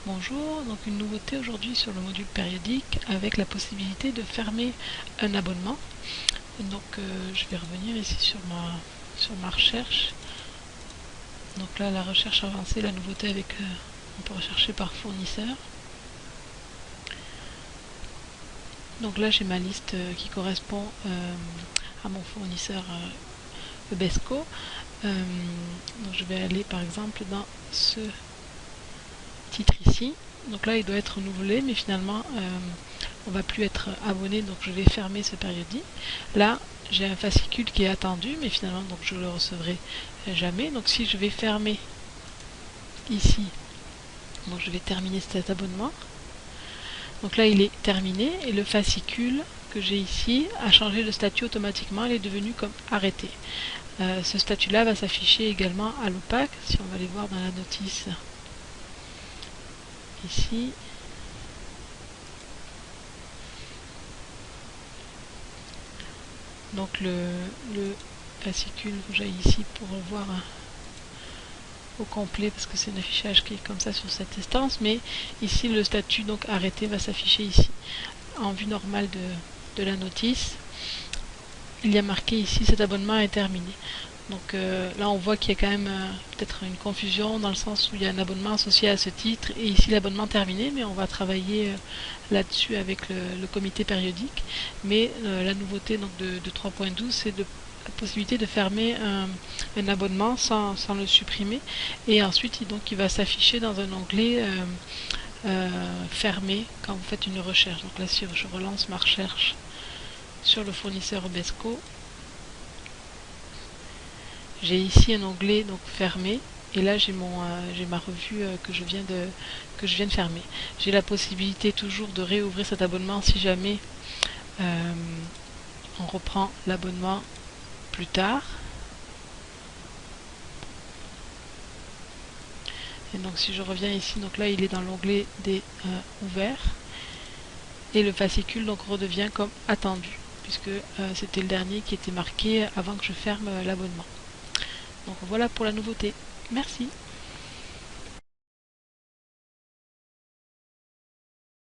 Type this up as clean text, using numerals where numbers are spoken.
Bonjour, donc une nouveauté aujourd'hui sur le module périodique avec la possibilité de fermer un abonnement. Donc je vais revenir ici sur ma recherche. Donc là la recherche avancée, la nouveauté avec on peut rechercher par fournisseur. Donc là j'ai ma liste qui correspond à mon fournisseur Ebesco. Donc je vais aller par exemple dans ce titre ici. Donc là il doit être renouvelé, mais finalement on va plus être abonné, donc je vais fermer ce périodique. Là j'ai un fascicule qui est attendu, mais finalement donc je le recevrai jamais. Donc si je vais fermer ici, donc je vais terminer cet abonnement. Donc là il est terminé et le fascicule que j'ai ici a changé de statut automatiquement, il est devenu comme arrêté. Ce statut là va s'afficher également à l'OPAC, si on va aller voir dans la notice ici. Donc le fascicule que j'ai ici pour le voir au complet, parce que c'est un affichage qui est comme ça sur cette instance, mais ici le statut donc arrêté va s'afficher ici. En vue normale de la notice, il y a marqué ici cet abonnement est terminé. Donc là on voit qu'il y a quand même peut-être une confusion dans le sens où il y a un abonnement associé à ce titre et ici l'abonnement terminé, mais on va travailler là-dessus avec le comité périodique. Mais la nouveauté donc de 3.12, c'est la possibilité de fermer un abonnement sans le supprimer, et ensuite donc il va s'afficher dans un onglet fermé quand vous faites une recherche. Donc là si je relance ma recherche sur le fournisseur Ebesco, j'ai ici un onglet donc fermé, et là j'ai ma revue que je viens de fermer. J'ai la possibilité toujours de réouvrir cet abonnement si jamais on reprend l'abonnement plus tard. Et donc si je reviens ici, donc là il est dans l'onglet des ouverts, et le fascicule donc redevient comme attendu, puisque c'était le dernier qui était marqué avant que je ferme l'abonnement. Donc voilà pour la nouveauté. Merci.